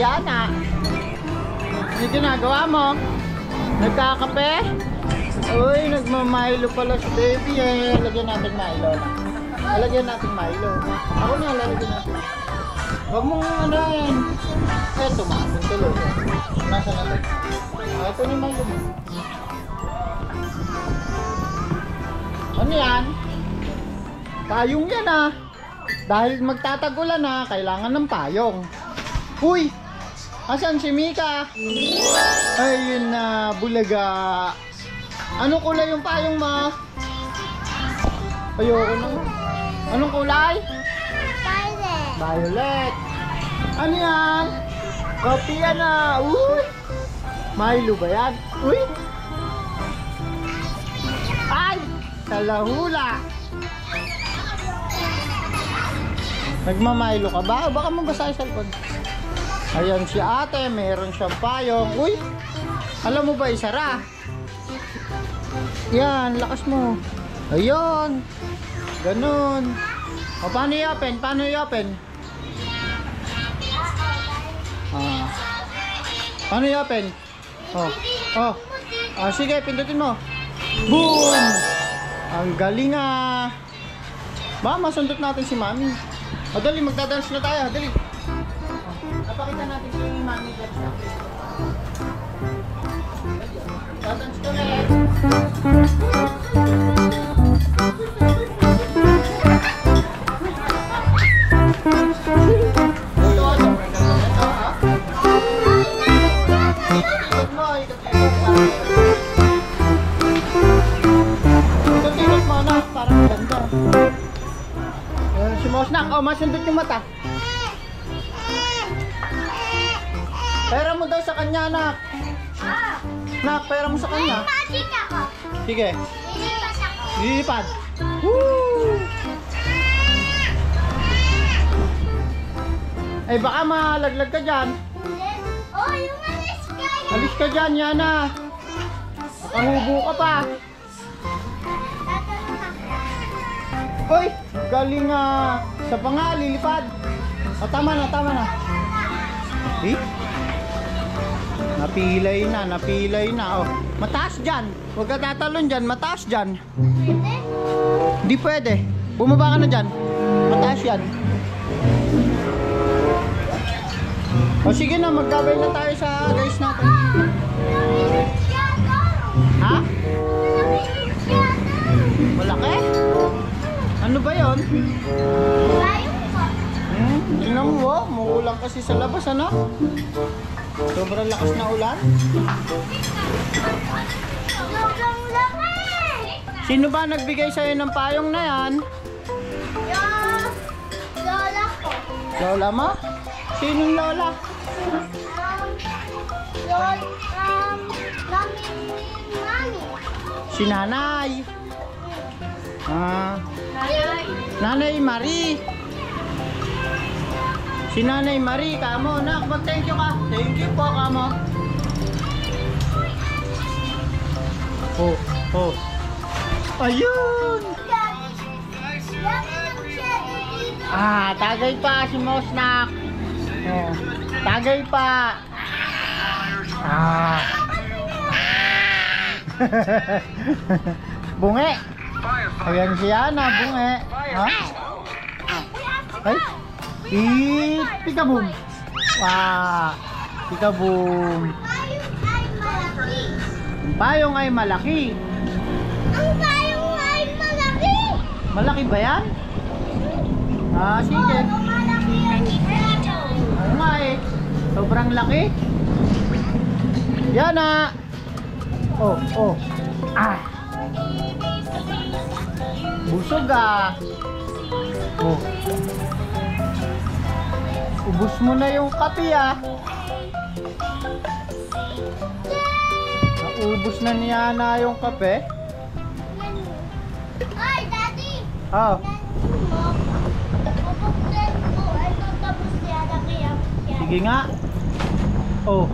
Yana. Ano ginagawa mo? Nagkakape? Uy, nagmamilo pala si baby eh. Lagyan natin Milo. Lagyan natin Milo. Ako na, lalagyan natin. Huwag mong ano yan. Eto, makapun tuloy. Nasa natin. Ito ni Milo mo. Ano yan? Payong yan ah. Dahil magtatagulan na, kailangan ng payong. Uy! Asan si Mika? Ayun na, bulaga. Anong kulay yung payong mo? Ayoko na. Anong kulay? Violet. Violet. Ano yan? Kopi yan ah. Uy! Milo ba yan? Uy! Ay! Talahula! Nagmamilo ka ba? O baka mabasa yung cellphone? Ayan si ate, meron siyang payong. Uy! Alam mo ba isara? Yan, lakas mo. Ayun! Ganun. O paano i-open? Paano i-open? Paano i-open? Oh. Sige, pindutin mo. Boom! Ang galing ah! Ba, masundot natin si Mami. O dali, magdadance na tayo. Dali. Napakita natin si Mami dance na. Dadance ka na eh. Ikot mo na, parang ganda. Si Mosnak, masundot yung mata. Pera mo daw sa kanya, anak. Nak, pera mo sa kanya. Magic ako. Sige. Lilipat ako. Lilipad. Woo! Ay baka malaglag ka dyan. Oh, yung alis ka. Alis ka dyan, Yana. Nakahubo ka pa. Hoy, galing nga. Sa pa nga, lilipad. O, tama na, tama na. Eh? Napilay na. Oh, mataas dyan. Huwag ka tatalon dyan, mataas dyan. Hindi pwede. Bumaba ka na dyan. Mataas yan. O sige na, magkabay na tayo sa guys natin. Ha? Malaki? Ano ba yun? Tingnan mo, oh. Muulan kasi sa labas, ano? Sobrang lakas na ulan. Sobrang laki! Sino ba nagbigay sa'yo ng payong na yan? Yung lola ko. Lola mo? Sinong lola? Mami. Si nanay. Nanay Marie. Si Nanay Marie, kamo. Nak, mag-thank you ka. Thank you po, kamo. Oh. Ayun! Tagay pa si Mosnak. Oh, tagay pa. Bunge. Ayan siya na, bunge. Ha? Ay. Pikaboom. Wow. Pikaboom. Ang payong ay malaki. Ang payong ay malaki. Ang payong ay malaki. Malaki ba yan? Sige. Oo, malaki yan. Oo nga eh. Sobrang laki. Yan na. Oh. Busog ah. Oh. Ubus mo na yung kape ah. Naubos na niya na yung kape. Ay, Daddy. Oh. Sige nga. Oh.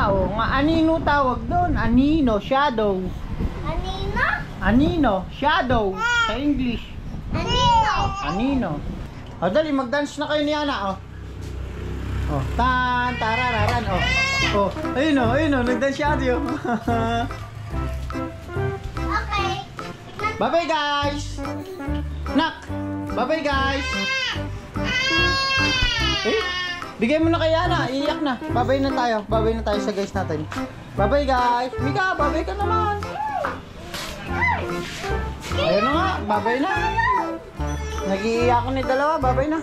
Oo nga. Anino tawag doon? Anino, shadow. Anino? Anino, shadow. Sa English. Anino? Anino. O dali, mag-dance na kayo ni Ana. Oh, tan, tarararan. Oh. Oh, ayun oh, nagdance siya diyo. Okay. Bye-bye guys. Nak. Bye-bye guys. Eh, bigay mo na kay Ana, iiyak na. Bye-bye na tayo. Bye-bye na tayo sa guys natin. Bye-bye guys. Mika, bye-bye ka naman. Ayun na nga, bye-bye na. Nag-iiyak ni dalawa, bye-bye na.